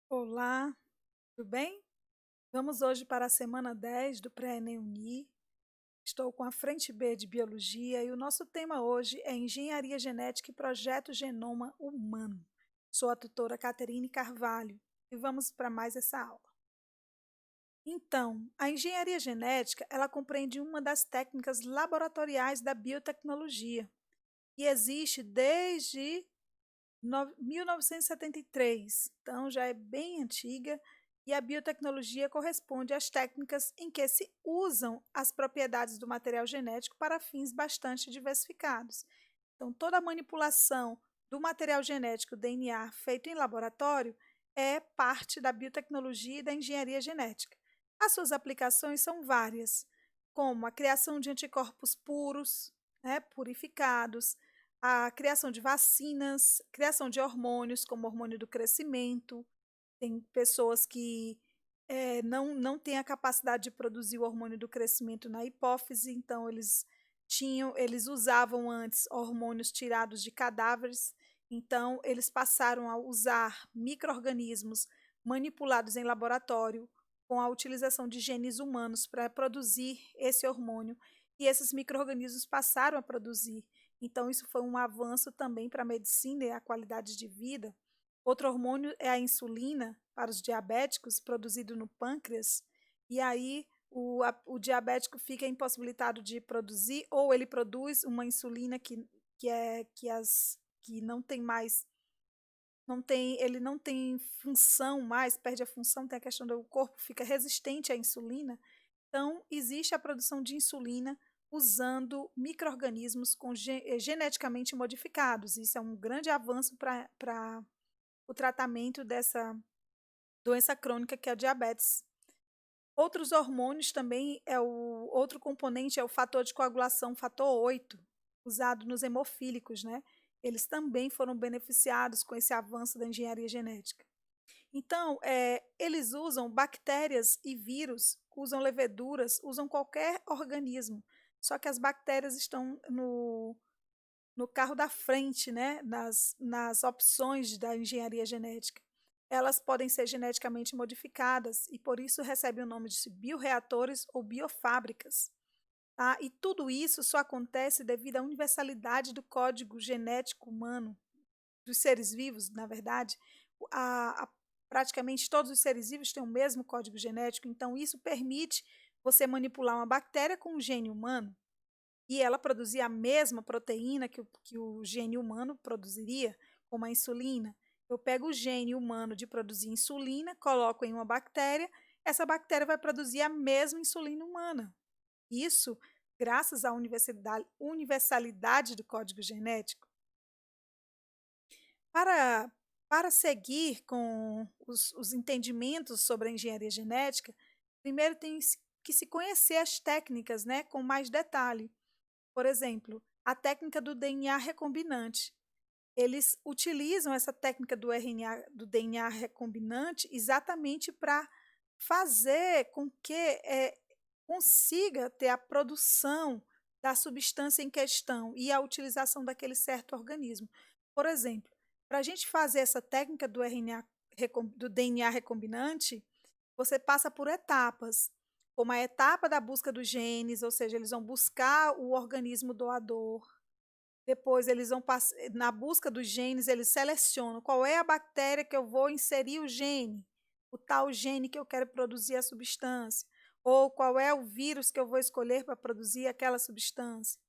Olá, tudo bem? Vamos hoje para a semana 10 do Pré-ENEM Uni. Estou com a frente B de Biologia e o nosso tema hoje é Engenharia Genética e Projeto Genoma Humano. Sou a tutora Caterine Carvalho e vamos para mais essa aula. Então, a engenharia genética, ela compreende uma das técnicas laboratoriais da biotecnologia e existe desde 1973, então já é bem antiga, e a biotecnologia corresponde às técnicas em que se usam as propriedades do material genético para fins bastante diversificados. Então, toda a manipulação do material genético DNA feito em laboratório é parte da biotecnologia e da engenharia genética. As suas aplicações são várias, como a criação de anticorpos puros, né, purificados, a criação de vacinas, criação de hormônios, como o hormônio do crescimento. Tem pessoas que não têm a capacidade de produzir o hormônio do crescimento na hipófise, então eles usavam antes hormônios tirados de cadáveres, então eles passaram a usar micro-organismos manipulados em laboratório com a utilização de genes humanos para produzir esse hormônio, e esses micro-organismos passaram a produzir. Então, isso foi um avanço também para a medicina e a qualidade de vida. Outro hormônio é a insulina para os diabéticos, produzido no pâncreas, e aí o diabético fica impossibilitado de produzir, ou ele produz uma insulina que não tem mais, ele não tem função mais, perde a função, tem a questão do corpo fica resistente à insulina. Então, existe a produção de insulina usando micro-organismos geneticamente modificados. Isso é um grande avanço para o tratamento dessa doença crônica que é a diabetes. Outros hormônios também outro componente é o fator de coagulação, fator 8, usado nos hemofílicos, né? Eles também foram beneficiados com esse avanço da engenharia genética. Então, eles usam bactérias e vírus, usam leveduras, usam qualquer organismo. Só que as bactérias estão no carro da frente, né, nas opções da engenharia genética. Elas podem ser geneticamente modificadas e, por isso, recebem o nome de bioreatores ou biofábricas. Tá? E tudo isso só acontece devido à universalidade do código genético humano, dos seres vivos, na verdade. Praticamente todos os seres vivos têm o mesmo código genético, então isso permite você manipular uma bactéria com um gene humano e ela produzir a mesma proteína que o gene humano produziria, como a insulina. Eu pego o gene humano de produzir insulina, coloco em uma bactéria, essa bactéria vai produzir a mesma insulina humana. Isso graças à universalidade do código genético. Para, para seguir com os entendimentos sobre a engenharia genética, primeiro tem que se conhecer as técnicas, né, com mais detalhe. Por exemplo, a técnica do DNA recombinante. Eles utilizam essa técnica do DNA recombinante exatamente para fazer com que consiga ter a produção da substância em questão e a utilização daquele certo organismo. Por exemplo, para a gente fazer essa técnica do DNA recombinante, você passa por etapas, como a etapa da busca dos genes, ou seja, eles vão buscar o organismo doador. Depois eles vão na busca dos genes, eles selecionam qual é a bactéria que eu vou inserir o gene, o tal gene que eu quero produzir a substância, ou qual é o vírus que eu vou escolher para produzir aquela substância.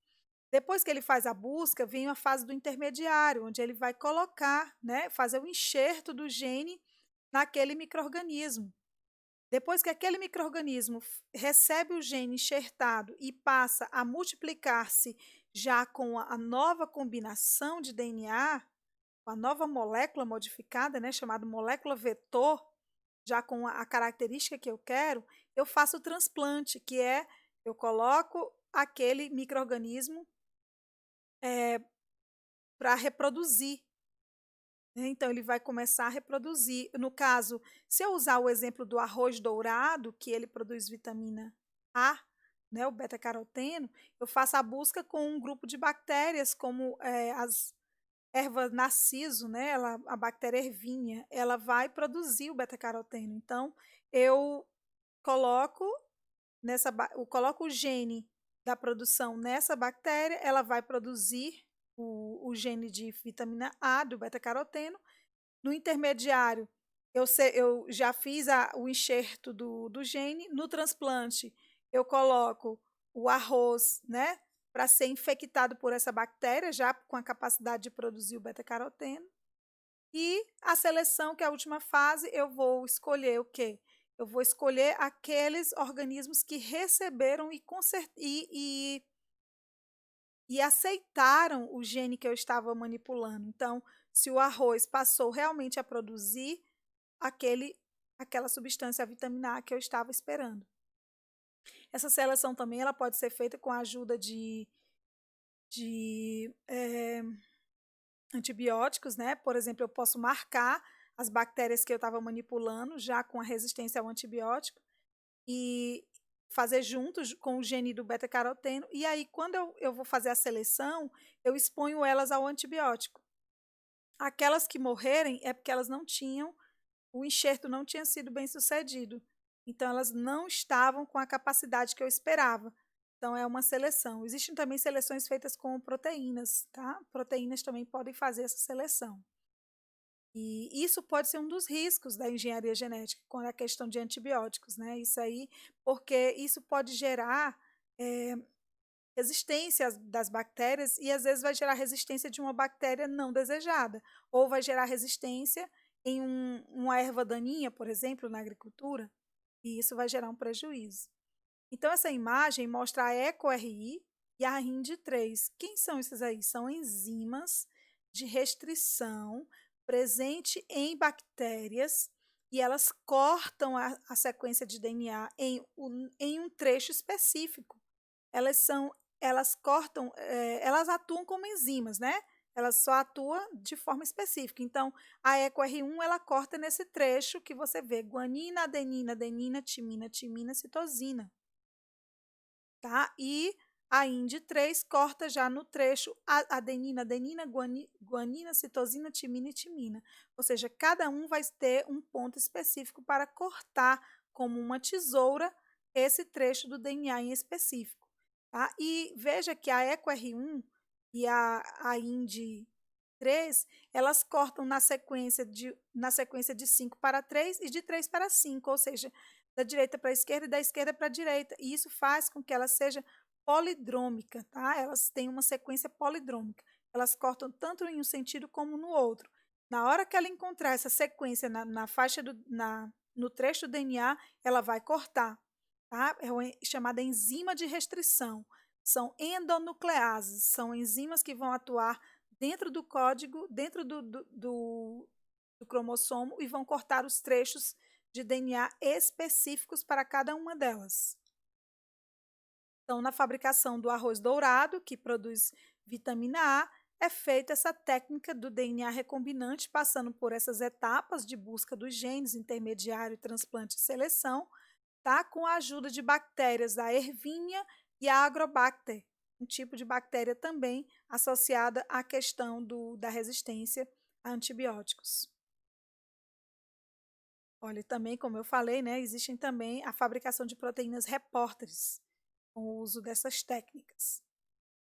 Depois que ele faz a busca, vem a fase do intermediário, onde ele vai colocar, né, fazer o enxerto do gene naquele microorganismo. Depois que aquele microorganismo recebe o gene enxertado e passa a multiplicar-se já com a nova combinação de DNA, com a nova molécula modificada, né, chamada molécula vetor, já com a característica que eu faço o transplante, que é eu coloco aquele microorganismo para reproduzir, né. Então, ele vai começar a reproduzir. No caso, se eu usar o exemplo do arroz dourado, que ele produz vitamina A, né, o beta-caroteno, eu faço a busca com um grupo de bactérias, como erva narciso, né, a bactéria ervínia, ela vai produzir o beta-caroteno. Então, eu coloco eu coloco o gene da produção nessa bactéria, ela vai produzir o gene de vitamina A, do beta-caroteno. No intermediário, eu já fiz o enxerto do gene. No transplante, eu coloco o arroz, né, para ser infectado por essa bactéria, já com a capacidade de produzir o beta-caroteno. E a seleção, que é a última fase, eu vou escolher o quê? Eu vou escolher aqueles organismos que receberam e aceitaram o gene que eu estava manipulando. Então, se o arroz passou realmente a produzir aquela substância, a vitamina A que eu estava esperando. Essa seleção também ela pode ser feita com a ajuda de antibióticos, né? Por exemplo, eu posso marcar as bactérias que eu estava manipulando, já com a resistência ao antibiótico, e fazer juntos com o gene do beta-caroteno. E aí, quando eu vou fazer a seleção, eu exponho elas ao antibiótico. Aquelas que morrerem é porque elas não tinham, o enxerto não tinha sido bem sucedido. Então, elas não estavam com a capacidade que eu esperava. Então, é uma seleção. Existem também seleções feitas com proteínas, tá? Proteínas também podem fazer essa seleção. E isso pode ser um dos riscos da engenharia genética, com a questão de antibióticos, né? Isso aí, porque isso pode gerar resistência das bactérias e às vezes vai gerar resistência de uma bactéria não desejada, ou vai gerar resistência em uma erva daninha, por exemplo, na agricultura, e isso vai gerar um prejuízo. Então, essa imagem mostra a EcoRI e a RIND3. Quem são esses aí? São enzimas de restrição presente em bactérias e elas cortam a sequência de DNA em um trecho específico. Elas cortam, elas atuam como enzimas, né? Elas só atuam de forma específica. Então, a EcoR1 ela corta nesse trecho que você vê guanina, adenina, adenina, timina, timina, citosina. Tá? E a IND3 corta já no trecho adenina, adenina, guanina, citosina, timina e timina. Ou seja, cada um vai ter um ponto específico para cortar como uma tesoura esse trecho do DNA em específico. Tá? E veja que a EcoR1 e a IND3, elas cortam na sequência de 5 para 3 e de 3 para 5, ou seja, da direita para a esquerda e da esquerda para a direita. E isso faz com que ela seja polidrômica, tá? Elas têm uma sequência polidrômica. Elas cortam tanto em um sentido como no outro. Na hora que ela encontrar essa sequência na faixa no trecho do DNA, ela vai cortar, tá? É chamada enzima de restrição. São endonucleases, são enzimas que vão atuar dentro do código, dentro do cromossomo e vão cortar os trechos de DNA específicos para cada uma delas. Então, na fabricação do arroz dourado, que produz vitamina A, é feita essa técnica do DNA recombinante, passando por essas etapas de busca dos genes, intermediário, transplante e seleção, tá? Com a ajuda de bactérias da Ervínia e a Agrobacter, um tipo de bactéria também associada à questão da resistência a antibióticos. Olha, também, como eu falei, né, existem também a fabricação de proteínas repórteres, com o uso dessas técnicas.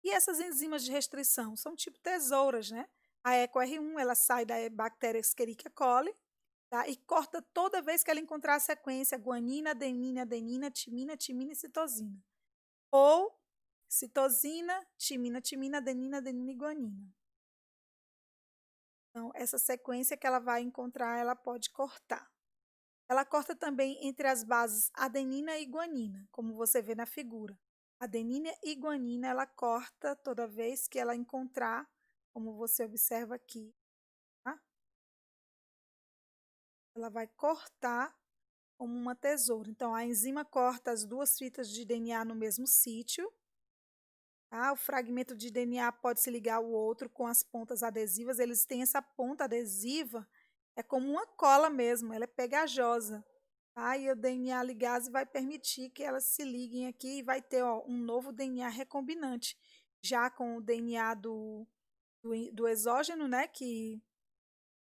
E essas enzimas de restrição são tipo tesouras, né? A EcoR1, ela sai da bactéria Escherichia coli, tá? E corta toda vez que ela encontrar a sequência guanina, adenina, adenina, timina, timina e citosina. Ou citosina, timina, timina, adenina, adenina e guanina. Então, essa sequência que ela vai encontrar, ela pode cortar. Ela corta também entre as bases adenina e guanina, como você vê na figura. Adenina e guanina, ela corta toda vez que ela encontrar, como você observa aqui. Tá? Ela vai cortar como uma tesoura. Então, a enzima corta as duas fitas de DNA no mesmo sítio. Tá? O fragmento de DNA pode se ligar ao outro com as pontas adesivas. Eles têm essa ponta adesiva, é como uma cola mesmo, ela é pegajosa. Tá? E o DNA ligase vai permitir que elas se liguem aqui e vai ter um novo DNA recombinante, já com o DNA do exógeno, né, que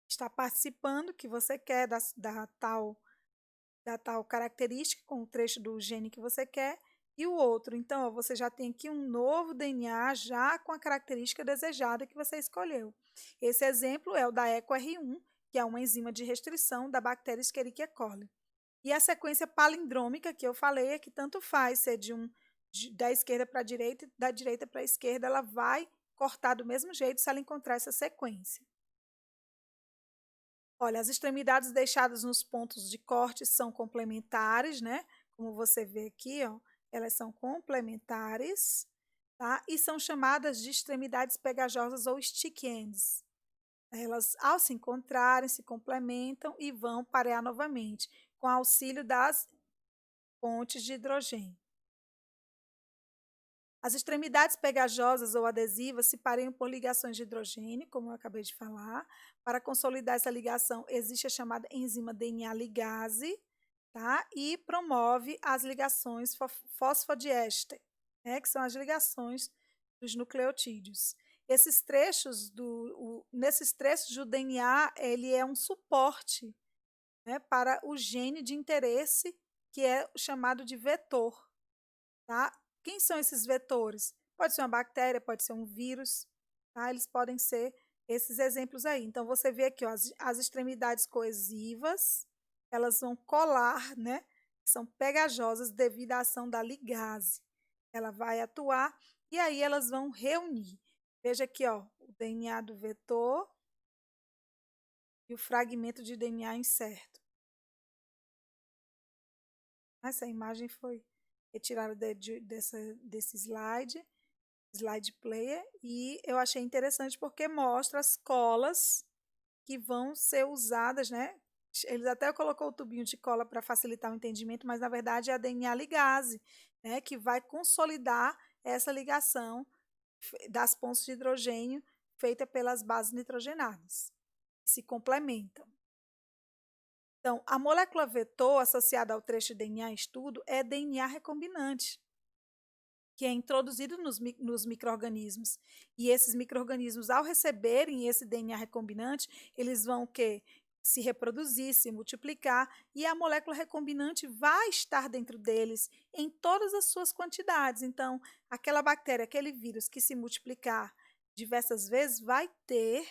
está participando, que você quer, da tal característica, com o trecho do gene que você quer, e o outro. Então, ó, você já tem aqui um novo DNA já com a característica desejada que você escolheu. Esse exemplo é o da EcoR1, que é uma enzima de restrição da bactéria Escherichia coli. E a sequência palindrômica que eu falei é que tanto faz ser da esquerda para a direita, da direita para a esquerda, ela vai cortar do mesmo jeito se ela encontrar essa sequência. Olha, as extremidades deixadas nos pontos de corte são complementares, né? Como você vê aqui, ó, elas são complementares, tá? E são chamadas de extremidades pegajosas ou stick ends. Elas, ao se encontrarem, se complementam e vão parear novamente, com auxílio das pontes de hidrogênio. As extremidades pegajosas ou adesivas se pareiam por ligações de hidrogênio, como eu acabei de falar. Para consolidar essa ligação, existe a chamada enzima DNA ligase, tá? E promove as ligações fosfodiéster, né? Que são as ligações dos nucleotídeos. Nesses trechos do DNA, ele é um suporte, né, para o gene de interesse, que é chamado de vetor, tá? Quem são esses vetores? Pode ser uma bactéria, pode ser um vírus, tá? Eles podem ser esses exemplos aí. Então, você vê aqui, ó, as extremidades coesivas, elas vão colar, né? São pegajosas devido à ação da ligase. Ela vai atuar e aí elas vão reunir. Veja aqui, ó, o DNA do vetor e o fragmento de DNA incerto. Essa imagem foi retirada desse slide player, e eu achei interessante porque mostra as colas que vão ser usadas, né? Eles até colocou o tubinho de cola para facilitar o entendimento, mas na verdade é a DNA ligase, né, que vai consolidar essa ligação das pontes de hidrogênio feita pelas bases nitrogenadas. Se complementam. Então, a molécula vetor associada ao trecho de DNA em estudo é DNA recombinante, que é introduzido nos micro-organismos. E esses micro-organismos, ao receberem esse DNA recombinante, eles vão o quê? Se reproduzir, se multiplicar, e a molécula recombinante vai estar dentro deles em todas as suas quantidades. Então, aquela bactéria, aquele vírus que se multiplicar diversas vezes, vai ter,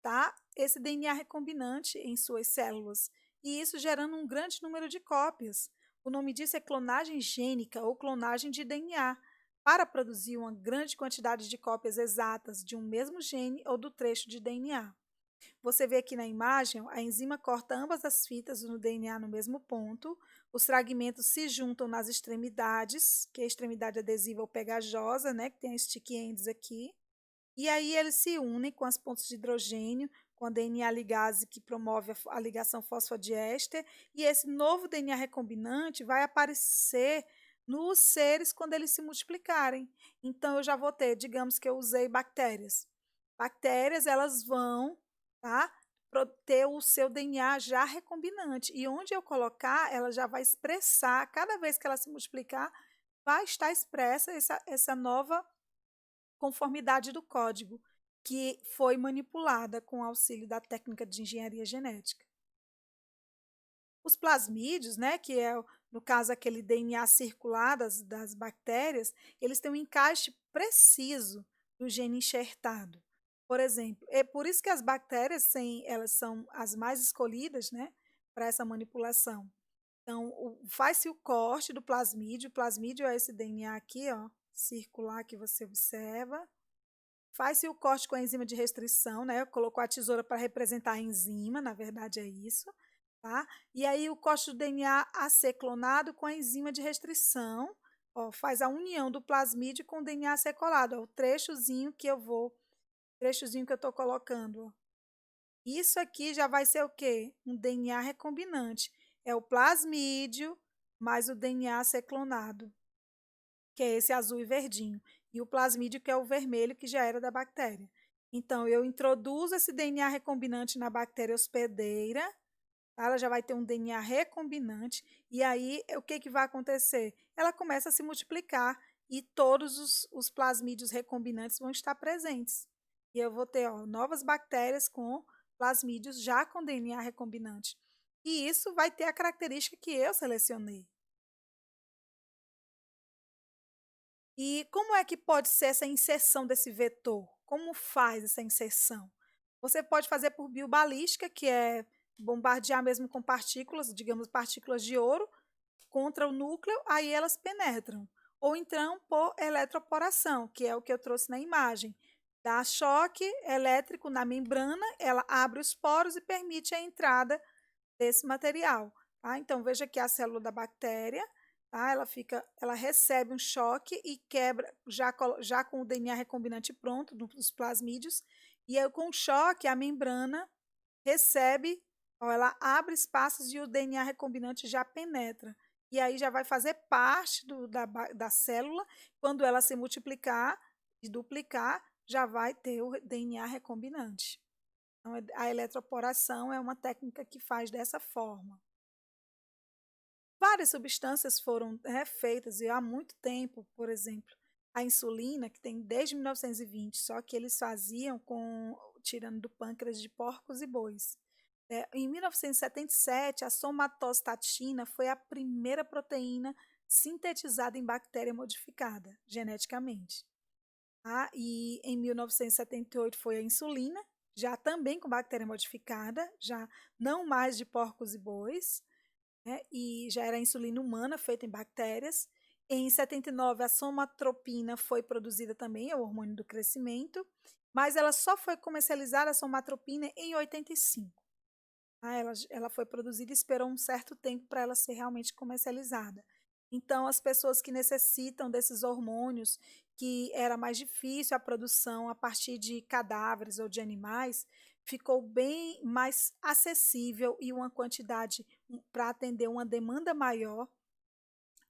tá, esse DNA recombinante em suas células, e isso gerando um grande número de cópias. O nome disso é clonagem gênica ou clonagem de DNA, para produzir uma grande quantidade de cópias exatas de um mesmo gene ou do trecho de DNA. Você vê aqui na imagem, a enzima corta ambas as fitas no DNA no mesmo ponto, os fragmentos se juntam nas extremidades, que é a extremidade adesiva ou pegajosa, né, que tem as stick ends aqui, e aí eles se unem com as pontes de hidrogênio, com a DNA ligase que promove a ligação fosfodiéster, e esse novo DNA recombinante vai aparecer nos seres quando eles se multiplicarem. Então, eu já vou ter, digamos que eu usei bactérias. Bactérias, elas vão, tá, ter o seu DNA já recombinante. E onde eu colocar, ela já vai expressar, cada vez que ela se multiplicar, vai estar expressa essa nova conformidade do código, que foi manipulada com o auxílio da técnica de engenharia genética. Os plasmídios, né, que é, no caso, aquele DNA circular das bactérias, eles têm um encaixe preciso do gene enxertado. Por exemplo, é por isso que as bactérias elas são as mais escolhidas, né, para essa manipulação. Então, faz-se o corte do plasmídio. O plasmídio é esse DNA aqui, ó, circular que você observa. Faz-se o corte com a enzima de restrição, né? Colocou a tesoura para representar a enzima, na verdade é isso. Tá? E aí o corte do DNA a ser clonado com a enzima de restrição, ó, faz a união do plasmídio com o DNA a ser colado, ó, o trechozinho que eu estou colocando. Ó. Isso aqui já vai ser o quê? Um DNA recombinante. É o plasmídio mais o DNA a ser clonado, que é esse azul e verdinho. E o plasmídio, que é o vermelho, que já era da bactéria. Então, eu introduzo esse DNA recombinante na bactéria hospedeira, ela já vai ter um DNA recombinante, e aí o que vai acontecer? Ela começa a se multiplicar e todos os plasmídios recombinantes vão estar presentes. E eu vou ter, ó, novas bactérias com plasmídios já com DNA recombinante. E isso vai ter a característica que eu selecionei. E como é que pode ser essa inserção desse vetor? Como faz essa inserção? Você pode fazer por biobalística, que é bombardear mesmo com partículas, digamos, partículas de ouro, contra o núcleo, aí elas penetram. Ou então por eletroporação, que é o que eu trouxe na imagem. Dá choque elétrico na membrana, ela abre os poros e permite a entrada desse material. Tá? Então, veja que a célula da bactéria, tá? Ela recebe um choque e quebra, já com o DNA recombinante pronto, dos plasmídios, e aí, com o choque, a membrana recebe, ó, ela abre espaços e o DNA recombinante já penetra. E aí já vai fazer parte da célula. Quando ela se multiplicar e duplicar, já vai ter o DNA recombinante. Então, a eletroporação é uma técnica que faz dessa forma. Várias substâncias foram feitas e há muito tempo, por exemplo, a insulina, que tem desde 1920, só que eles faziam tirando do pâncreas de porcos e bois. Em 1977, a somatostatina foi a primeira proteína sintetizada em bactéria modificada geneticamente. E em 1978 foi a insulina, já também com bactéria modificada, já não mais de porcos e bois, né? E já era a insulina humana feita em bactérias. Em 79, a somatropina foi produzida também, é o hormônio do crescimento, mas ela só foi comercializada, a somatropina, em 85. Ela foi produzida e esperou um certo tempo para ela ser realmente comercializada. Então, as pessoas que necessitam desses hormônios, que era mais difícil a produção a partir de cadáveres ou de animais, ficou bem mais acessível e uma quantidade para atender uma demanda maior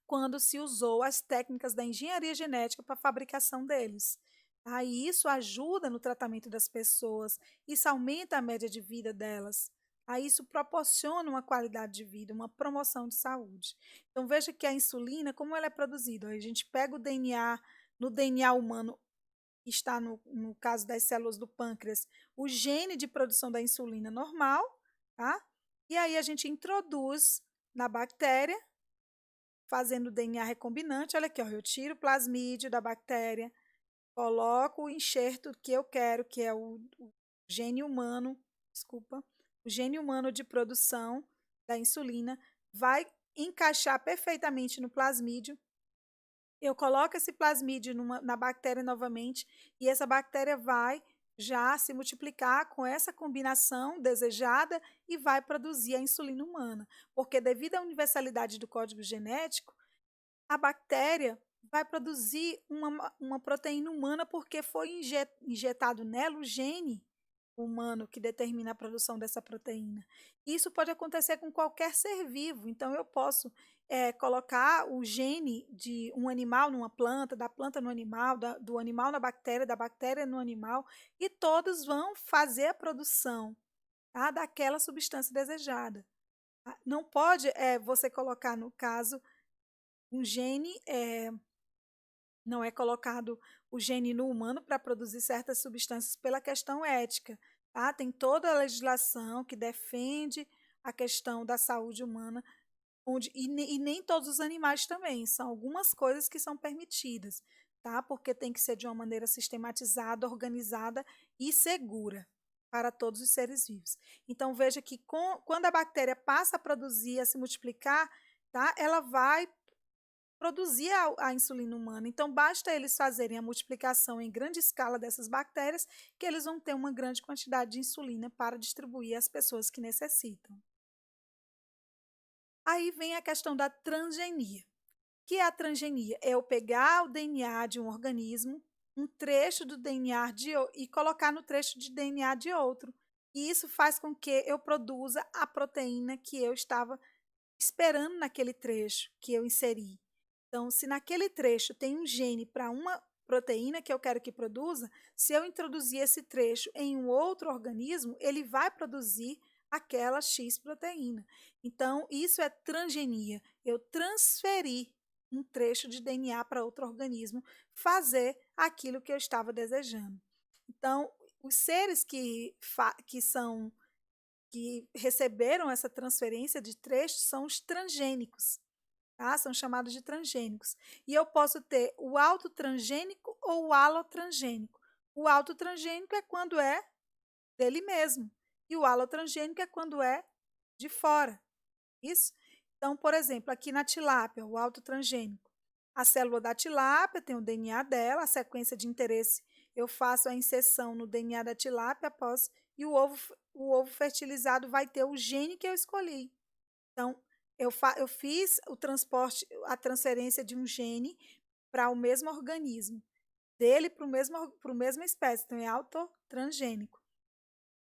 quando se usou as técnicas da engenharia genética para a fabricação deles. Aí isso ajuda no tratamento das pessoas, isso aumenta a média de vida delas. Aí isso proporciona uma qualidade de vida, uma promoção de saúde. Então veja que a insulina, como ela é produzida? A gente pega o DNA, no DNA humano, que está no caso das células do pâncreas, o gene de produção da insulina normal, tá? E aí a gente introduz na bactéria, fazendo DNA recombinante. Olha aqui, ó, eu tiro o plasmídio da bactéria, coloco o enxerto que eu quero, que é o gene humano, desculpa, o gene humano de produção da insulina, vai encaixar perfeitamente no plasmídio. Eu coloco esse plasmídio na bactéria novamente e essa bactéria vai já se multiplicar com essa combinação desejada e vai produzir a insulina humana. Porque devido à universalidade do código genético, a bactéria vai produzir uma proteína humana porque foi injetado nela o gene humano que determina a produção dessa proteína. Isso pode acontecer com qualquer ser vivo, então eu posso colocar o gene de um animal numa planta, da planta no animal, do animal na bactéria, da bactéria no animal, e todos vão fazer a produção, tá, daquela substância desejada. Não pode você colocar, no caso, um gene, não é colocado o gene no humano para produzir certas substâncias pela questão ética. Tá? Tem toda a legislação que defende a questão da saúde humana, e nem todos os animais também, são algumas coisas que são permitidas, tá? Porque tem que ser de uma maneira sistematizada, organizada e segura para todos os seres vivos. Então, veja que quando a bactéria passa a produzir, a se multiplicar, tá? Ela vai produzir a insulina humana. Então, basta eles fazerem a multiplicação em grande escala dessas bactérias, que eles vão ter uma grande quantidade de insulina para distribuir às pessoas que necessitam. Aí vem a questão da transgenia. O que é a transgenia? É eu pegar o DNA de um organismo, um trecho do DNA e colocar no trecho de DNA de outro. E isso faz com que eu produza a proteína que eu estava esperando naquele trecho que eu inseri. Então, se naquele trecho tem um gene para uma proteína que eu quero que produza, se eu introduzir esse trecho em um outro organismo, ele vai produzir aquela X proteína. Então, isso é transgenia. Eu transferi um trecho de DNA para outro organismo fazer aquilo que eu estava desejando. Então, os seres que receberam essa transferência de trechos são os transgênicos, tá? São chamados de transgênicos. E eu posso ter o autotransgênico ou o alotransgênico. O autotransgênico é quando é dele mesmo, e o alotransgênico é quando é de fora. Isso? Então, por exemplo, aqui na tilápia, o autotransgênico, a célula da tilápia tem o DNA dela, a sequência de interesse, eu faço a inserção no DNA da tilápia após, e o ovo fertilizado vai ter o gene que eu escolhi. Então, eu fiz o transporte, a transferência de um gene para o mesmo organismo, dele para a mesma espécie, então é autotransgênico.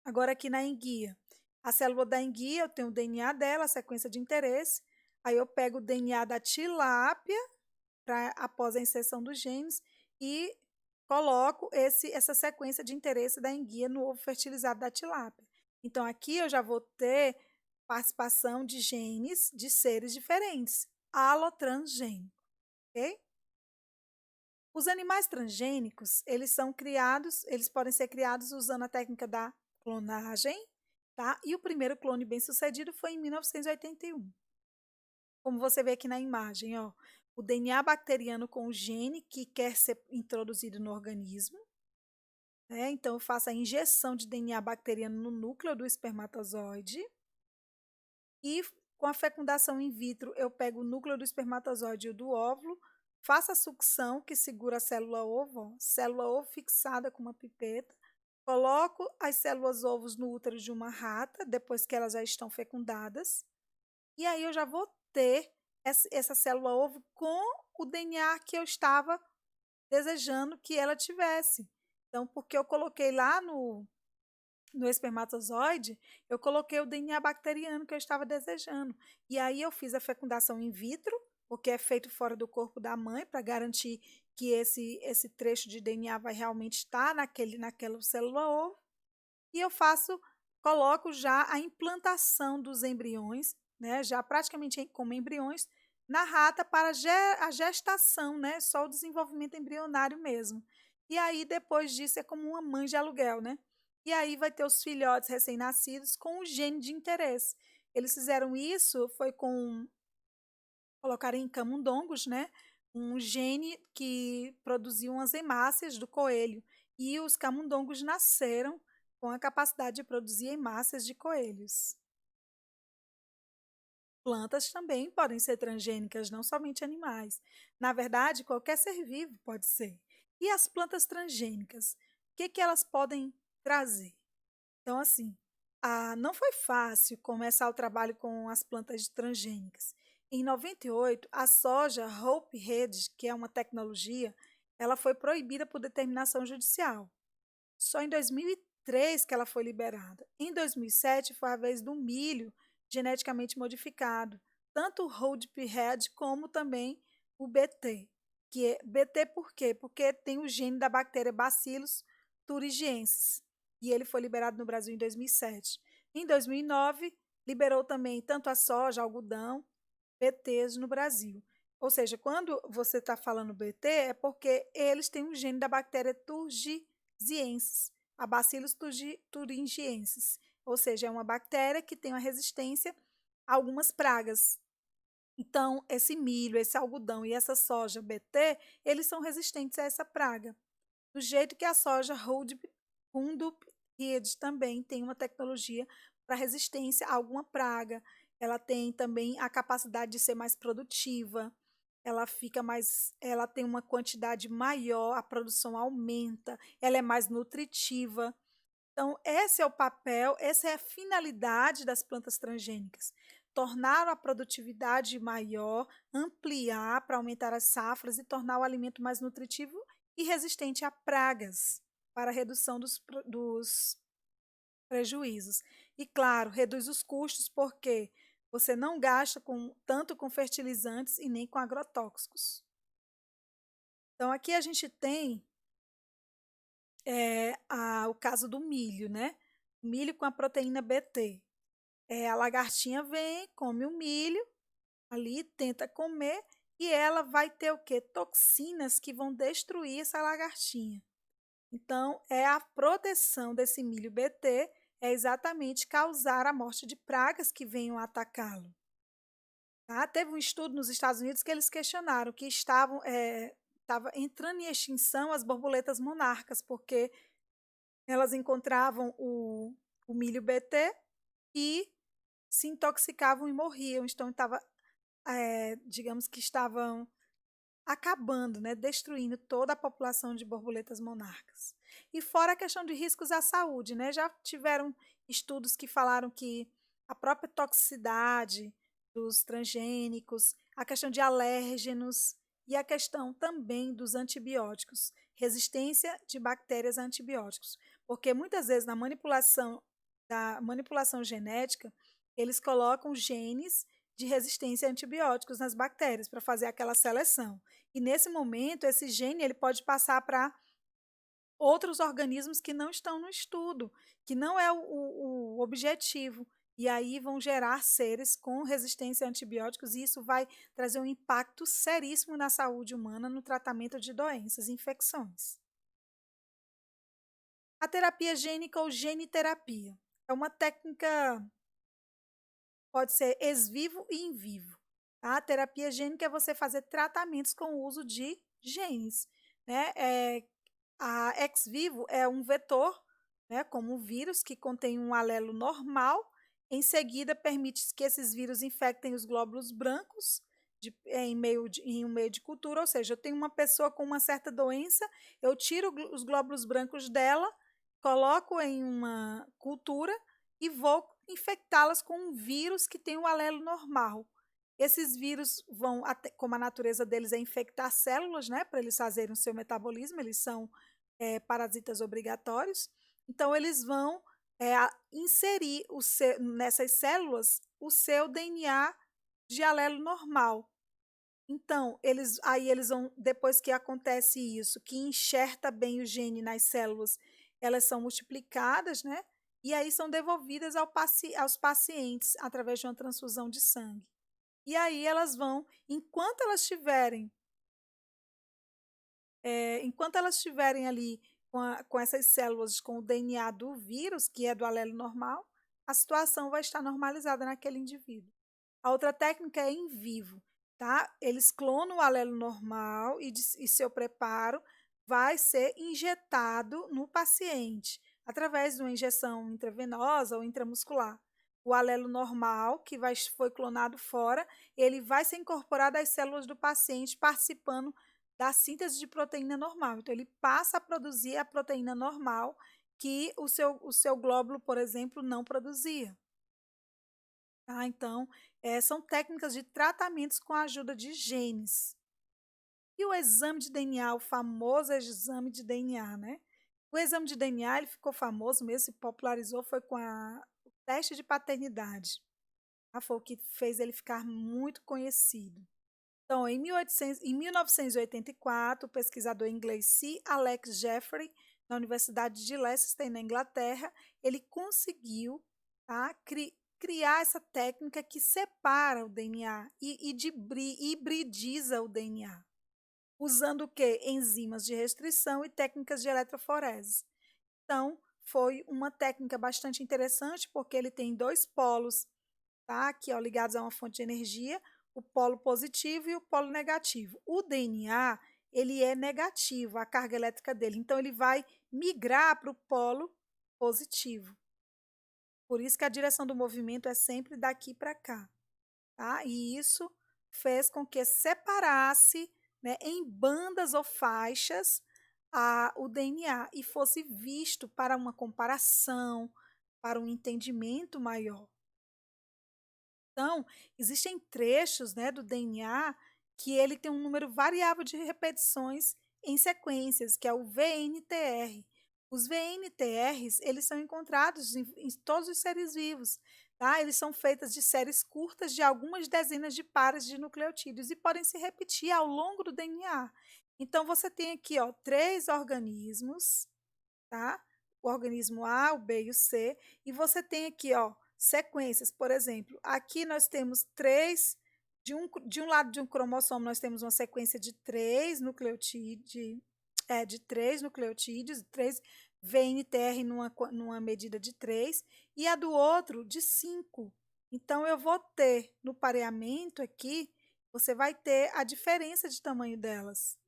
Agora aqui na enguia, a célula da enguia, eu tenho o DNA dela, a sequência de interesse, aí eu pego o DNA da tilápia, após a inserção dos genes, e coloco essa sequência de interesse da enguia no ovo fertilizado da tilápia. Então, aqui eu já vou ter participação de genes de seres diferentes, alotransgênico, ok? Os animais transgênicos, eles podem ser criados usando a técnica da clonagem, tá? E o primeiro clone bem-sucedido foi em 1981. Como você vê aqui na imagem, ó, o DNA bacteriano com o gene que quer ser introduzido no organismo, né? Então, eu faço a injeção de DNA bacteriano no núcleo do espermatozoide e com a fecundação in vitro, eu pego o núcleo do espermatozoide e o do óvulo, faço a sucção que segura a célula ovo fixada com uma pipeta, coloco as células ovos no útero de uma rata, depois que elas já estão fecundadas, e aí eu já vou ter essa célula ovo com o DNA que eu estava desejando que ela tivesse. Então, porque eu coloquei lá no espermatozoide, eu coloquei o DNA bacteriano que eu estava desejando. E aí eu fiz a fecundação in vitro, porque é feito fora do corpo da mãe, para garantir que esse trecho de DNA vai realmente estar naquela célula ovo. E eu coloco já a implantação dos embriões, né, já praticamente como embriões, na rata para a gestação, né, só o desenvolvimento embrionário mesmo. E aí, depois disso, é como uma mãe de aluguel, né? E aí vai ter os filhotes recém-nascidos com o gene de interesse. Eles fizeram isso, colocaram em camundongos, né? Um gene que produziu as hemácias do coelho. E os camundongos nasceram com a capacidade de produzir hemácias de coelhos. Plantas também podem ser transgênicas, não somente animais. Na verdade, qualquer ser vivo pode ser. E as plantas transgênicas? O que elas podem trazer? Então, assim, não foi fácil começar o trabalho com as plantas transgênicas. Em 98, a soja Hope Red, que é uma tecnologia, ela foi proibida por determinação judicial. Só em 2003 que ela foi liberada. Em 2007 foi a vez do milho geneticamente modificado, tanto o Hope Red como também o BT. Que é BT por quê? Porque tem o gene da bactéria Bacillus thuringiensis e ele foi liberado no Brasil em 2007. Em 2009, liberou também tanto a soja, algodão, BTs no Brasil. Ou seja, quando você está falando BT, é porque eles têm o gene da bactéria thuringiensis, a Bacillus thuringiensis. Ou seja, é uma bactéria que tem uma resistência a algumas pragas. Então, esse milho, esse algodão e essa soja BT, eles são resistentes a essa praga. Do jeito que a soja Roundup Reed também tem uma tecnologia para resistência a alguma praga. Ela tem também a capacidade de ser mais produtiva. Ela tem uma quantidade maior, a produção aumenta, ela é mais nutritiva. Então, esse é o papel, essa é a finalidade das plantas transgênicas. Tornar a produtividade maior, ampliar para aumentar as safras e tornar o alimento mais nutritivo e resistente a pragas, para a redução dos prejuízos. E, claro, reduz os custos, porque você não gasta tanto com fertilizantes e nem com agrotóxicos. Então, aqui a gente tem o caso do milho, né? O milho com a proteína BT. A lagartinha vem, come o milho, ali tenta comer, e ela vai ter o quê? Toxinas que vão destruir essa lagartinha. Então, é a proteção desse milho BT é exatamente causar a morte de pragas que venham atacá-lo. Tá? Teve um estudo nos Estados Unidos que eles questionaram que estava entrando em extinção as borboletas monarcas, porque elas encontravam o milho BT e se intoxicavam e morriam. Então, digamos que estavam acabando, né, destruindo toda a população de borboletas monarcas. E fora a questão de riscos à saúde, né, já tiveram estudos que falaram que a própria toxicidade dos transgênicos, a questão de alérgenos e a questão também dos antibióticos, resistência de bactérias a antibióticos, porque muitas vezes na manipulação genética, eles colocam genes de resistência a antibióticos nas bactérias para fazer aquela seleção. E nesse momento, esse gene ele pode passar para outros organismos que não estão no estudo, que não é o objetivo. E aí vão gerar seres com resistência a antibióticos, e isso vai trazer um impacto seríssimo na saúde humana no tratamento de doenças e infecções. A terapia gênica ou geniterapia é uma técnica, pode ser ex vivo e in vivo. Tá? A terapia gênica é você fazer tratamentos com o uso de genes. Né? A ex vivo é um vetor, né, como um vírus, que contém um alelo normal. Em seguida, permite que esses vírus infectem os glóbulos brancos em um meio de cultura. Ou seja, eu tenho uma pessoa com uma certa doença, eu tiro os glóbulos brancos dela, coloco em uma cultura e vou infectá-las com um vírus que tem o alelo normal. Esses vírus vão, como a natureza deles é infectar células, né, para eles fazerem o seu metabolismo, eles são parasitas obrigatórios, então eles vão inserir nessas células o seu DNA de alelo normal. Então, eles vão, depois que acontece isso, que enxerta bem o gene nas células, elas são multiplicadas, né? E aí são devolvidas aos pacientes através de uma transfusão de sangue. E aí elas vão, enquanto elas estiverem ali com essas células com o DNA do vírus, que é do alelo normal, a situação vai estar normalizada naquele indivíduo. A outra técnica é em vivo, tá? Eles clonam o alelo normal e seu preparo vai ser injetado no paciente, através de uma injeção intravenosa ou intramuscular. O alelo normal, que foi clonado fora, ele vai ser incorporado às células do paciente, participando da síntese de proteína normal. Então, ele passa a produzir a proteína normal que o seu glóbulo, por exemplo, não produzia. Tá? Então, são técnicas de tratamentos com a ajuda de genes. E o exame de DNA, o famoso exame de DNA, né? O exame de DNA ele ficou famoso mesmo, se popularizou, foi com o teste de paternidade. Tá? Foi o que fez ele ficar muito conhecido. Então, em 1984, o pesquisador inglês C. Alex Jeffrey, na Universidade de Leicester, na Inglaterra, ele conseguiu, tá, criar essa técnica que separa o DNA e hibridiza o DNA, usando o quê? Enzimas de restrição e técnicas de eletroforese. Então, foi uma técnica bastante interessante, porque ele tem dois polos, tá, aqui, ó, ligados a uma fonte de energia, o polo positivo e o polo negativo. O DNA, ele é negativo, a carga elétrica dele, então ele vai migrar para o polo positivo. Por isso que a direção do movimento é sempre daqui para cá, tá? E isso fez com que separasse, né, em bandas ou faixas o DNA e fosse visto para uma comparação, para um entendimento maior. Então, existem trechos, né, do DNA que ele tem um número variável de repetições em sequências, que é o VNTR. Os VNTRs, eles são encontrados em todos os seres vivos, tá? Eles são feitos de séries curtas de algumas dezenas de pares de nucleotídeos e podem se repetir ao longo do DNA. Então, você tem aqui, ó, 3 organismos, tá? O organismo A, o B e o C, e você tem aqui, ó, sequências. Por exemplo, aqui nós temos 3, de um lado de um cromossomo nós temos uma sequência de 3 nucleotídeos, de 3 nucleotídeos, 3 VNTR numa medida de 3, e a do outro de 5. Então, eu vou ter no pareamento aqui, você vai ter a diferença de tamanho delas.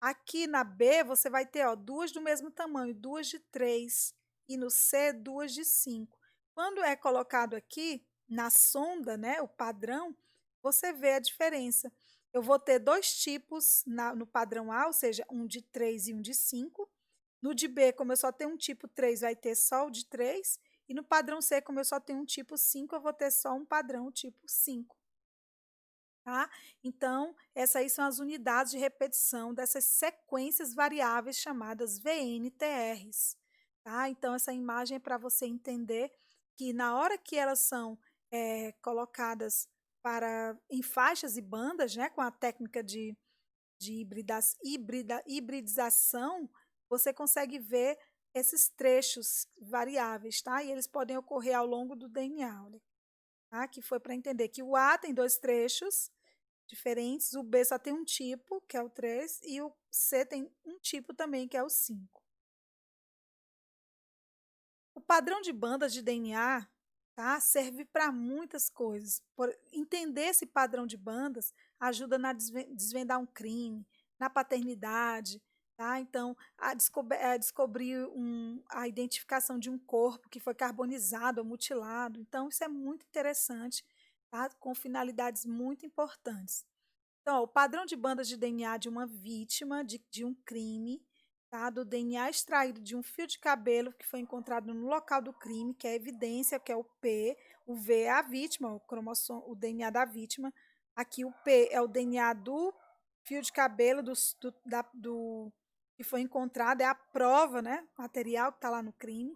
Aqui na B, você vai ter, ó, duas do mesmo tamanho, duas de 3, e no C, duas de 5. Quando é colocado aqui na sonda, né, o padrão, você vê a diferença. Eu vou ter dois tipos no padrão A, ou seja, um de 3 e um de 5. No de B, como eu só tenho um tipo 3, vai ter só o de 3. E no padrão C, como eu só tenho um tipo 5, eu vou ter só um padrão tipo 5. Tá? Então, essas aí são as unidades de repetição dessas sequências variáveis chamadas VNTRs. Tá? Então, essa imagem é para você entender que na hora que elas são colocadas em faixas e bandas, né, com a técnica de hibridização, você consegue ver esses trechos variáveis, tá? E eles podem ocorrer ao longo do DNA, olha, tá? Que foi para entender que o A tem dois trechos diferentes, o B só tem um tipo, que é o 3, e o C tem um tipo também, que é o 5. O padrão de bandas de DNA, tá, serve para muitas coisas. Entender esse padrão de bandas ajuda na desvendar um crime, na paternidade, tá? Então, a descobrir a identificação de um corpo que foi carbonizado ou mutilado. Então, isso é muito interessante, tá? Com finalidades muito importantes. Então, ó, o padrão de bandas de DNA de uma vítima de um crime, tá? Do DNA extraído de um fio de cabelo que foi encontrado no local do crime, que é a evidência, que é o P, o V é a vítima, o cromossomo, o DNA da vítima. Aqui o P é o DNA do fio de cabelo do que foi encontrado, é a prova, né? Material que está lá no crime.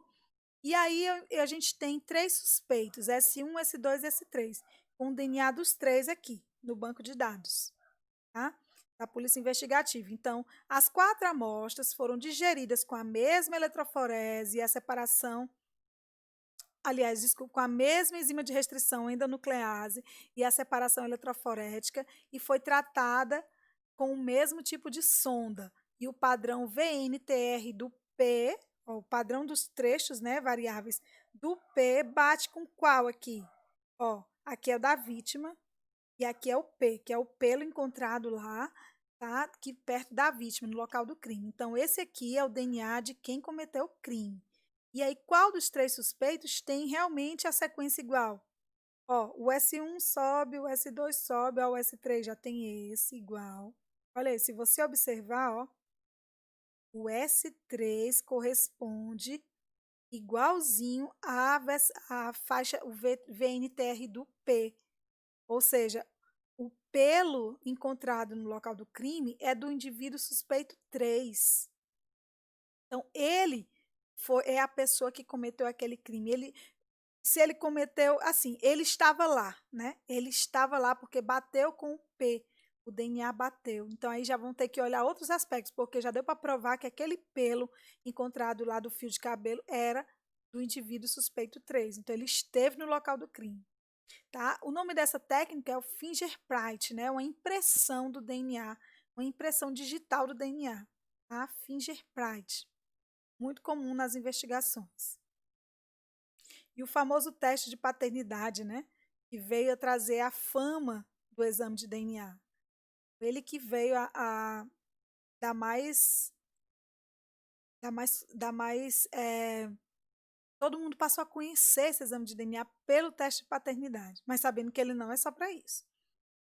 E aí a gente tem três suspeitos, S1, S2 e S3, com o DNA dos três aqui no banco de dados, tá? Da Polícia Investigativa. Então, as 4 amostras foram digeridas com a mesma eletroforese e a separação, aliás, desculpa, com a mesma enzima de restrição endonuclease e a separação eletroforética, e foi tratada com o mesmo tipo de sonda. E o padrão VNTR do P, ó, o padrão dos trechos, né, variáveis do P, bate com qual aqui? Ó, aqui é o da vítima, e aqui é o P, que é o pelo encontrado lá, tá? Aqui perto da vítima, no local do crime. Então, esse aqui é o DNA de quem cometeu o crime. E aí, qual dos três suspeitos tem realmente a sequência igual? Ó, o S1 sobe, o S2 sobe, ó, o S3 já tem esse igual. Olha aí, se você observar, ó, o S3 corresponde igualzinho à faixa, o VNTR do P. Ou seja, o pelo encontrado no local do crime é do indivíduo suspeito 3. Então, é a pessoa que cometeu aquele crime. Se ele cometeu, assim, ele estava lá, né? Ele estava lá porque bateu com o P. O DNA bateu. Então, aí já vão ter que olhar outros aspectos, porque já deu para provar que aquele pelo encontrado lá do fio de cabelo era do indivíduo suspeito 3. Então, ele esteve no local do crime. Tá? O nome dessa técnica é o fingerprint, né? Uma impressão do DNA, uma impressão digital do DNA. Tá? Fingerprint, muito comum nas investigações. E o famoso teste de paternidade, né? Que veio a trazer a fama do exame de DNA. Ele que veio a dar mais, todo mundo passou a conhecer esse exame de DNA pelo teste de paternidade, mas sabendo que ele não é só para isso.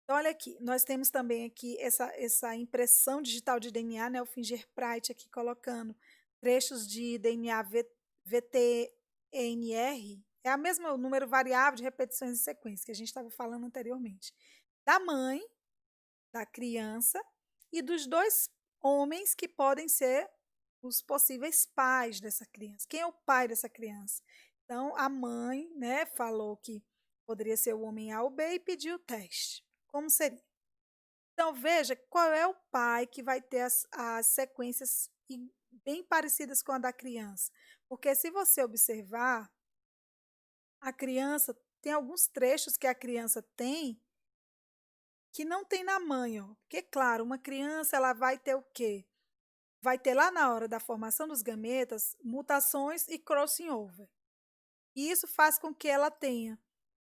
Então, olha aqui, nós temos também aqui essa impressão digital de DNA, né, o fingerprint aqui colocando trechos de DNA VTNR, é a mesma número variável de repetições em sequência que a gente estava falando anteriormente, da mãe, da criança e dos dois homens que podem ser os possíveis pais dessa criança. Quem é o pai dessa criança? Então, a mãe, né, falou que poderia ser o homem A ou B e pediu o teste. Como seria? Então, veja qual é o pai que vai ter as sequências bem parecidas com a da criança. Porque se você observar, a criança tem alguns trechos que a criança tem que não tem na mãe. Ó. Porque, claro, uma criança ela vai ter o quê? vai ter lá na hora da formação dos gametas mutações e crossing over. E isso faz com que ela tenha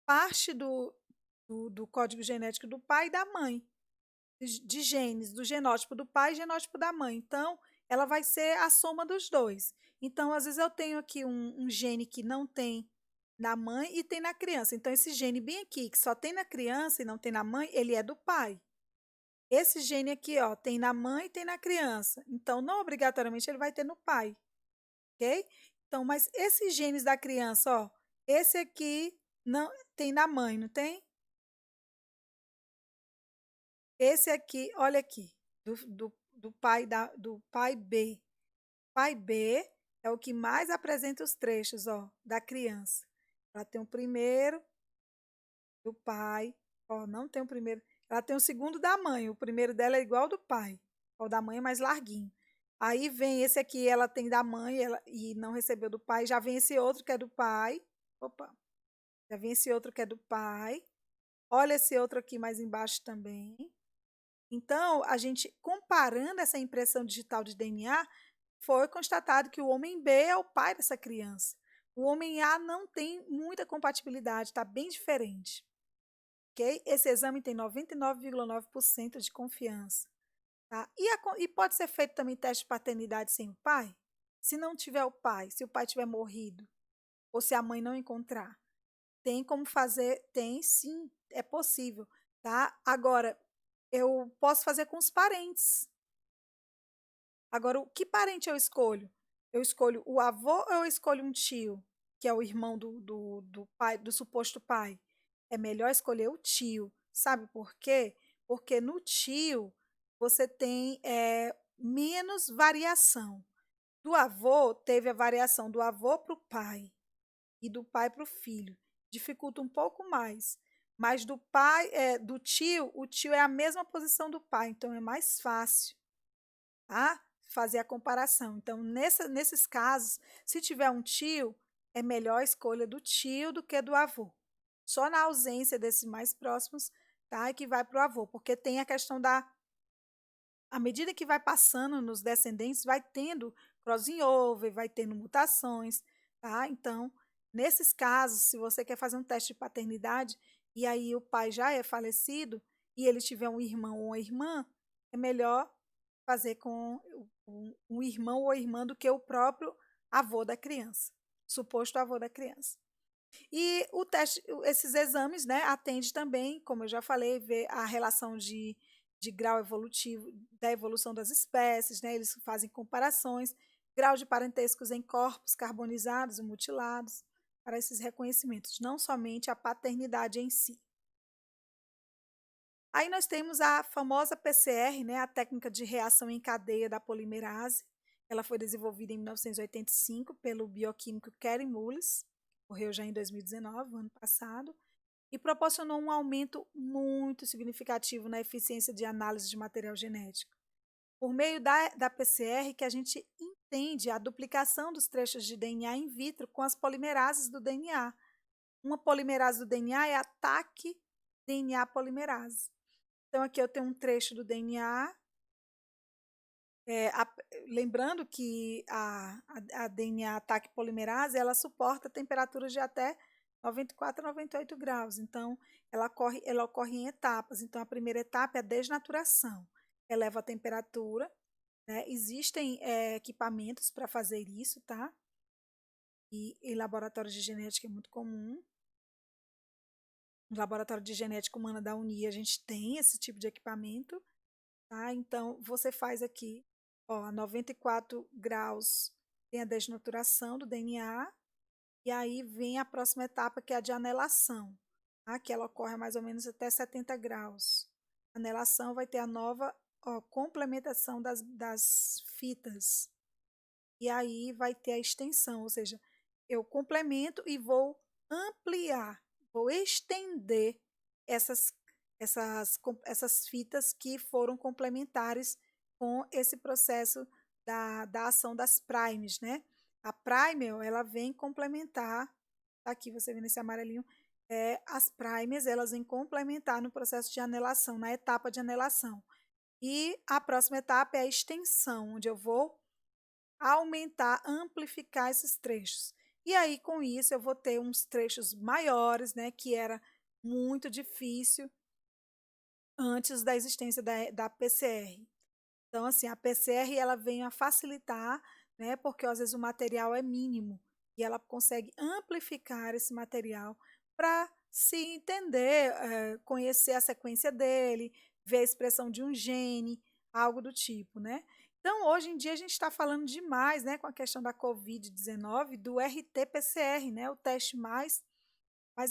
parte do código genético do pai e da mãe, de genes, do genótipo do pai e genótipo da mãe. Então, ela vai ser a soma dos dois. Então, às vezes, eu tenho aqui um gene que não tem na mãe e tem na criança. Então, esse gene bem aqui, que só tem na criança e não tem na mãe, ele é do pai. Esse gene aqui, ó, tem na mãe e tem na criança. Então, não obrigatoriamente ele vai ter no pai, ok? Então, mas esses genes da criança, ó, esse aqui não tem na mãe, não tem? Esse aqui, olha aqui, do pai B. Pai B é o que mais apresenta os trechos, ó, da criança. Ela tem o primeiro do pai, ó, não tem o primeiro. Ela tem o segundo da mãe, o primeiro dela é igual ao do pai. O da mãe é mais larguinho. Aí vem esse aqui, ela tem da mãe e não recebeu do pai. Já vem esse outro que é do pai. Opa, já vem esse outro que é do pai. Olha esse outro aqui mais embaixo também. Então, a gente comparando essa impressão digital de DNA, foi constatado que o homem B é o pai dessa criança. O homem A não tem muita compatibilidade, está bem diferente. Okay? Esse exame tem 99,9% de confiança. Tá? E pode ser feito também teste de paternidade sem o pai? Se não tiver o pai, se o pai tiver morrido, ou se a mãe não encontrar, tem como fazer? Tem sim, é possível. Tá? Agora, eu posso fazer com os parentes. Agora, o que parente eu escolho? Eu escolho o avô ou eu escolho um tio, que é o irmão do pai, do suposto pai? É melhor escolher o tio. Sabe por quê? Porque no tio você tem menos variação. Do avô, teve a variação do avô para o pai e do pai para o filho. Dificulta um pouco mais. Mas do pai, do tio, o tio é a mesma posição do pai, então é mais fácil, tá? Fazer a comparação. Então, nesses casos, se tiver um tio, é melhor a escolha do tio do que do avô. Só na ausência desses mais próximos, tá? É que vai para o avô, porque tem a questão da. À medida que vai passando nos descendentes, vai tendo crossing over, vai tendo mutações, tá? Então, nesses casos, se você quer fazer um teste de paternidade e aí o pai já é falecido e ele tiver um irmão ou uma irmã, é melhor fazer com um irmão ou irmã do que o próprio avô da criança, suposto avô da criança. E o teste, esses exames, né, atende também, como eu já falei, ver a relação de grau evolutivo, da evolução das espécies, né, eles fazem comparações, grau de parentescos em corpos carbonizados e mutilados, para esses reconhecimentos, não somente a paternidade em si. Aí nós temos a famosa PCR, né, a técnica de reação em cadeia da polimerase. Ela foi desenvolvida em 1985 pelo bioquímico Kary Mullis, morreu já em 2019, ano passado, e proporcionou um aumento muito significativo na eficiência de análise de material genético. Por meio da PCR que a gente entende a duplicação dos trechos de DNA in vitro com as polimerases do DNA. Uma polimerase do DNA é a TAC DNA polimerase. Então, aqui eu tenho um trecho do DNA. Lembrando que a DNA TAC polimerase, ela suporta temperaturas de até 94 a 98 graus. Então, ela ocorre em etapas. Então, a primeira etapa é a desnaturação. Eleva a temperatura, né? Existem equipamentos para fazer isso, tá? E em laboratórios de genética é muito comum. No laboratório de genética humana da Uni, a gente tem esse tipo de equipamento, tá? Então, você faz aqui, ó, a 94 graus tem a desnaturação do DNA, e aí vem a próxima etapa, que é a de anelação, tá? Que ela ocorre a mais ou menos até 70 graus. A anelação vai ter a nova complementação das fitas, e aí vai ter a extensão, ou seja, eu complemento e vou ampliar, vou estender essas fitas que foram complementares com esse processo da ação das primes, né? A primer, ela vem complementar, tá aqui você vê nesse amarelinho, as primers, elas vêm complementar no processo de anelação, na etapa de anelação. E a próxima etapa é a extensão, onde eu vou aumentar, amplificar esses trechos. E aí, com isso, eu vou ter uns trechos maiores, né, que era muito difícil antes da existência da PCR. Então, assim, a PCR ela vem a facilitar, né, porque às vezes o material é mínimo e ela consegue amplificar esse material para se entender, conhecer a sequência dele, ver a expressão de um gene, algo do tipo, né. Então, hoje em dia a gente está falando demais, né, com a questão da Covid-19, do RT-PCR, né, o teste mais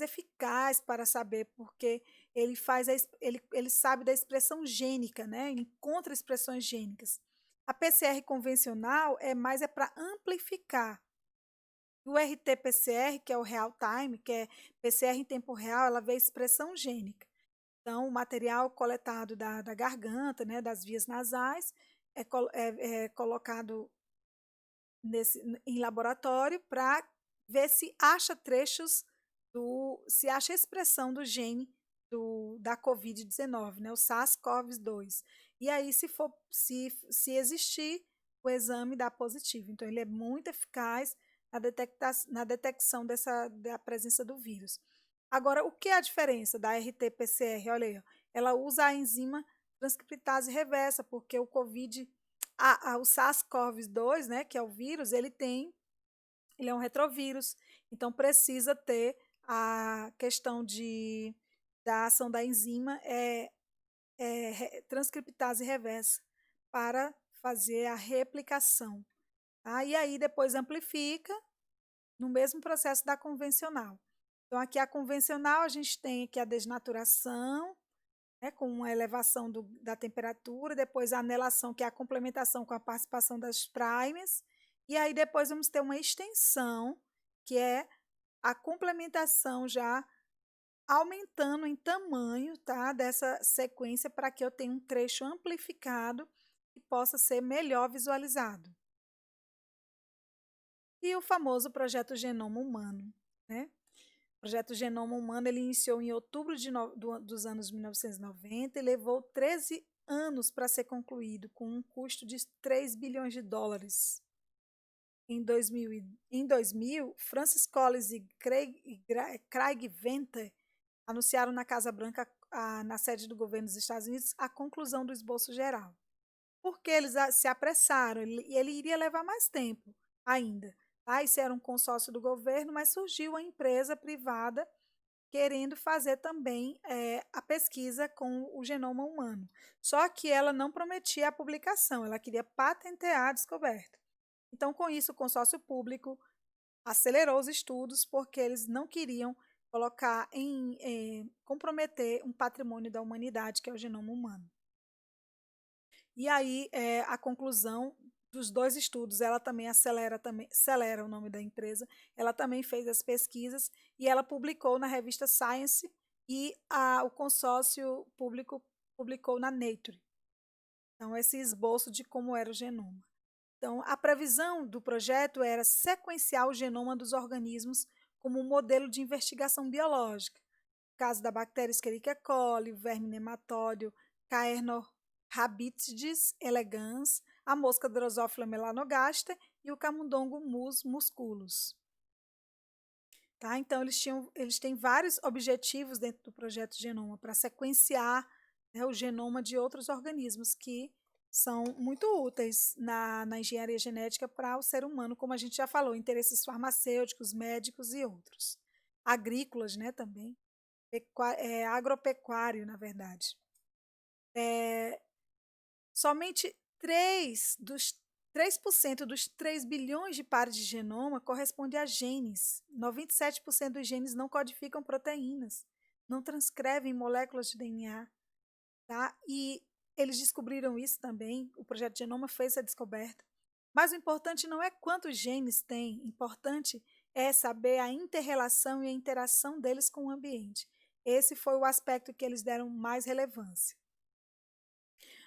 eficaz para saber, porque ele faz ele sabe da expressão gênica, né, ele encontra expressões gênicas. A PCR convencional é para amplificar. O RT-PCR, que é o real time, que é PCR em tempo real, ela vê a expressão gênica. Então, o material coletado da garganta, né, das vias nasais, é colocado em laboratório para ver se acha trechos se acha expressão do gene da Covid-19, né, o SARS-CoV-2. E aí, se existir, o exame dá positivo. Então, ele é muito eficaz na detecção da presença do vírus. Agora, o que é a diferença da RT-PCR? Olha aí, ó, ela usa a enzima transcriptase reversa, porque o SARS-CoV-2, né, que é o vírus, ele é um retrovírus, então precisa ter a questão da ação da enzima transcriptase reversa para fazer a replicação. Tá? E aí depois amplifica no mesmo processo da convencional. Então aqui a convencional a gente tem aqui a desnaturação, né, com uma elevação da temperatura, depois a anelação, que é a complementação com a participação das primers, e aí depois vamos ter uma extensão, que é a complementação já aumentando em tamanho, tá, dessa sequência para que eu tenha um trecho amplificado e possa ser melhor visualizado. E o famoso projeto Genoma Humano, né? O projeto Genoma Humano ele iniciou em outubro dos anos 1990 e levou 13 anos para ser concluído, com um custo de 3 bilhões de dólares. Em 2000, Francis Collins e Craig Venter anunciaram na Casa Branca, na sede do governo dos Estados Unidos, a conclusão do esboço geral. Porque eles se apressaram, e ele iria levar mais tempo ainda. Tá? Isso era um consórcio do governo, mas surgiu a empresa privada querendo fazer também a pesquisa com o genoma humano. Só que ela não prometia a publicação, ela queria patentear a descoberta. Então, com isso, o consórcio público acelerou os estudos porque eles não queriam comprometer um patrimônio da humanidade, que é o genoma humano. E aí, a conclusão dos dois estudos, ela também acelera o nome da empresa, ela também fez as pesquisas e ela publicou na revista Science e o consórcio público publicou na Nature. Então, esse esboço de como era o genoma. Então, a previsão do projeto era sequenciar o genoma dos organismos como um modelo de investigação biológica. No caso da bactéria Escherichia coli, o verme nematóide Caenorhabditis elegans, a mosca Drosophila melanogaster e o camundongo Mus musculus. Tá? Então, eles têm vários objetivos dentro do projeto Genoma para sequenciar, né, o genoma de outros organismos que são muito úteis na engenharia genética para o ser humano, como a gente já falou, interesses farmacêuticos, médicos e outros. Agrícolas, né, também. Agropecuário, na verdade. Somente 3% dos 3 bilhões de pares de genoma corresponde a genes. 97% dos genes não codificam proteínas, não transcrevem moléculas de DNA. Tá? E eles descobriram isso também, o projeto Genoma fez essa descoberta. Mas o importante não é quantos genes tem, o importante é saber a inter-relação e a interação deles com o ambiente. Esse foi o aspecto que eles deram mais relevância.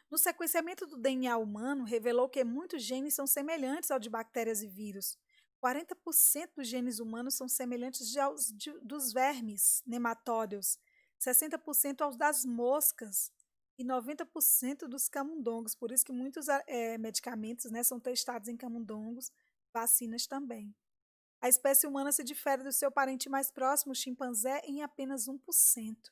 No sequenciamento do DNA humano, revelou que muitos genes são semelhantes ao de bactérias e vírus. 40% dos genes humanos são semelhantes aos dos vermes nematódeos, 60% aos das moscas, e 90% dos camundongos. Por isso que muitos medicamentos, né, são testados em camundongos, vacinas também. A espécie humana se difere do seu parente mais próximo, o chimpanzé, em apenas 1%.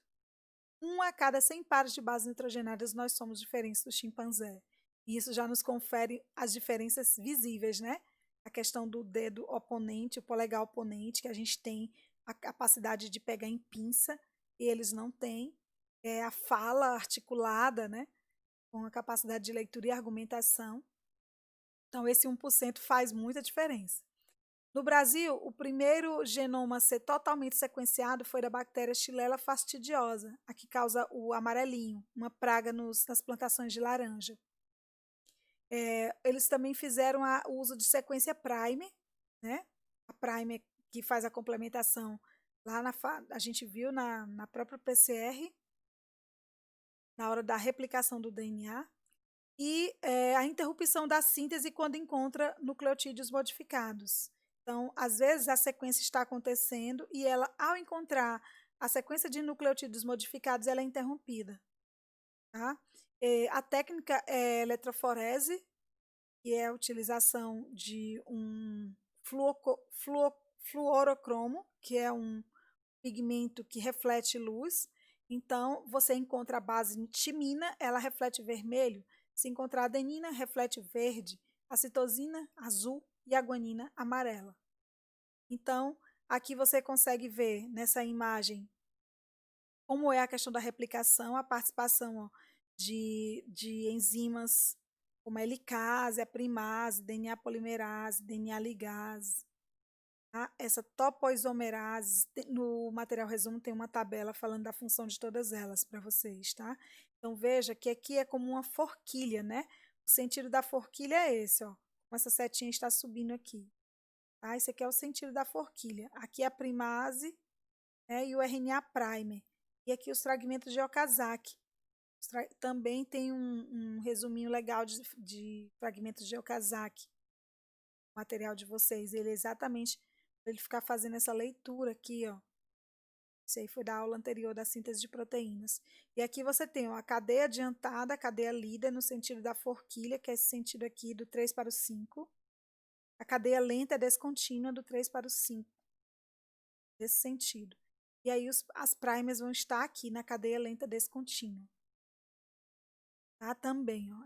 Um a cada 100 pares de bases nitrogenadas nós somos diferentes do chimpanzé. E isso já nos confere as diferenças visíveis, né? A questão do dedo oponente, o polegar oponente, que a gente tem a capacidade de pegar em pinça, e eles não têm. A fala articulada, né? Com a capacidade de leitura e argumentação. Então, esse 1% faz muita diferença. No Brasil, o primeiro genoma a ser totalmente sequenciado foi da bactéria Xylella fastidiosa, a que causa o amarelinho, uma praga nas plantações de laranja. Eles também fizeram o uso de sequência primer, né? A primer que faz a complementação lá a gente viu na própria PCR, na hora da replicação do DNA, e a interrupção da síntese quando encontra nucleotídeos modificados. Então, às vezes, a sequência está acontecendo e ela, ao encontrar a sequência de nucleotídeos modificados, ela é interrompida. Tá? A técnica é eletroforese, que é a utilização de um fluorocromo, que é um pigmento que reflete luz. Então, você encontra a base timina, ela reflete vermelho. Se encontrar a adenina, reflete verde, a citosina, azul e a guanina, amarela. Então, aqui você consegue ver nessa imagem como é a questão da replicação, a participação de enzimas como a helicase, a primase, DNA polimerase, DNA ligase. Tá? Essa topoisomerase, no material resumo tem uma tabela falando da função de todas elas para vocês, tá? Então veja que aqui é como uma forquilha, né? O sentido da forquilha é esse, ó. Como essa setinha está subindo aqui. Tá? Esse aqui é o sentido da forquilha. Aqui é a primase, né, e o RNA primer. E aqui os fragmentos de Okazaki. Também tem um resuminho legal de fragmentos de Okazaki. O material de vocês. Ele é exatamente para ele ficar fazendo essa leitura aqui, ó. Isso aí foi da aula anterior da síntese de proteínas. E aqui você tem ó, a cadeia adiantada, a cadeia líder, no sentido da forquilha, que é esse sentido aqui, do 3 para o 5. A cadeia lenta é descontínua, do 3 para o 5. Nesse sentido. E aí as primers vão estar aqui na cadeia lenta descontínua. Tá? Também, ó.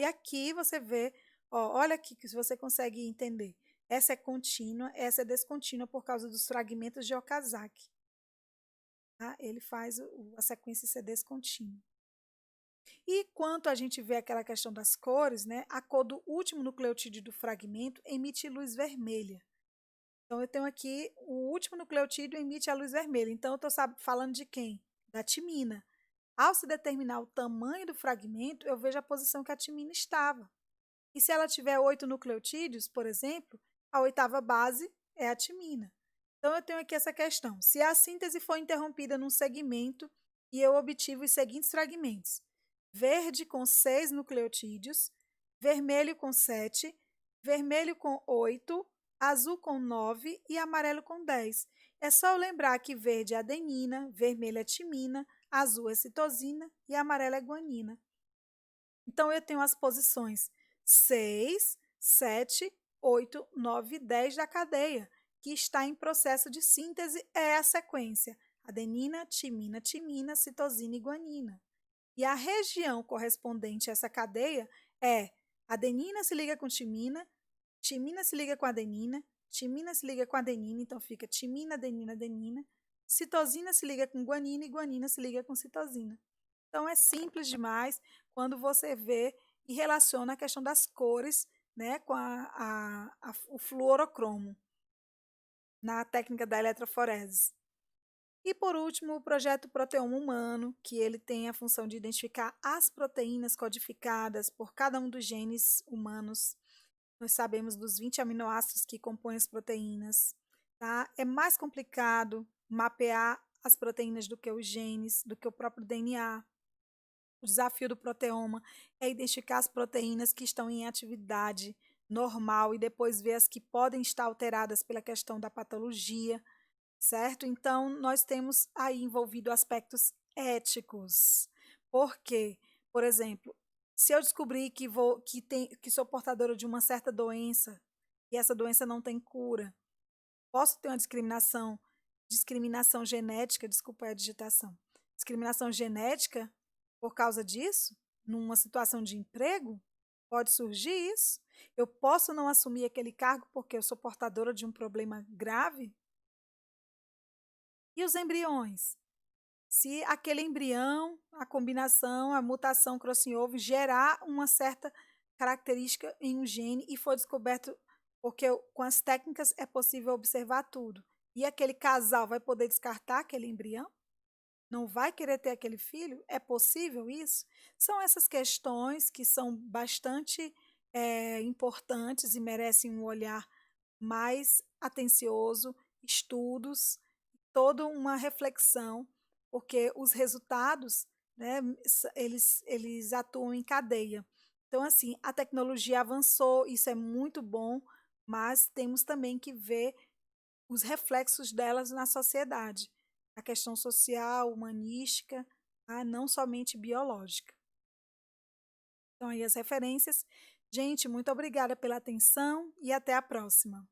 Aqui você vê, ó, olha aqui que você consegue entender. Essa é contínua, essa é descontínua por causa dos fragmentos de Okazaki. Tá? Ele faz a sequência ser descontínua. E quanto a gente vê aquela questão das cores, né, a cor do último nucleotídeo do fragmento emite luz vermelha. Então, eu tenho aqui o último nucleotídeo emite a luz vermelha. Então, eu estou falando de quem? Da timina. Ao se determinar o tamanho do fragmento, eu vejo a posição que a timina estava. E se ela tiver 8 nucleotídeos, por exemplo, a oitava base é a timina. Então, eu tenho aqui essa questão. Se a síntese for interrompida num segmento e eu obtive os seguintes fragmentos: verde com 6 nucleotídeos, vermelho com 7, vermelho com 8, azul com 9 e amarelo com 10. É só eu lembrar que verde é adenina, vermelho é timina, azul é citosina e amarelo é guanina. Então, eu tenho as posições 6, 7, 8, 9 e 10 da cadeia, que está em processo de síntese, é a sequência: adenina, timina, timina, citosina e guanina. E a região correspondente a essa cadeia é adenina se liga com timina se liga com adenina, timina se liga com adenina, então fica timina, adenina, adenina. Citosina se liga com guanina e guanina se liga com citosina. Então é simples demais quando você vê e relaciona a questão das cores, né, com o fluorocromo na técnica da eletroforese. E por último, o projeto Proteoma Humano, que ele tem a função de identificar as proteínas codificadas por cada um dos genes humanos. Nós sabemos dos 20 aminoácidos que compõem as proteínas. Tá? É mais complicado mapear as proteínas do que os genes, do que o próprio DNA. O desafio do proteoma é identificar as proteínas que estão em atividade normal e depois ver as que podem estar alteradas pela questão da patologia, certo? Então, nós temos aí envolvido aspectos éticos. Por quê? Por exemplo, se eu descobrir que sou portadora de uma certa doença e essa doença não tem cura, posso ter uma discriminação genética, desculpa a digitação, discriminação genética por causa disso? Numa situação de emprego? Pode surgir isso? Eu posso não assumir aquele cargo porque eu sou portadora de um problema grave? E os embriões? Se aquele embrião, a combinação, a mutação crossover gerar uma certa característica em um gene e for descoberto, porque com as técnicas é possível observar tudo. E aquele casal vai poder descartar aquele embrião? Não vai querer ter aquele filho? É possível isso? São essas questões que são bastante importantes e merecem um olhar mais atencioso, estudos, toda uma reflexão, porque os resultados, né, eles atuam em cadeia. Então, assim, a tecnologia avançou, isso é muito bom, mas temos também que ver os reflexos delas na sociedade, a questão social, humanística, não somente biológica. Então, aí as referências. Gente, muito obrigada pela atenção e até a próxima.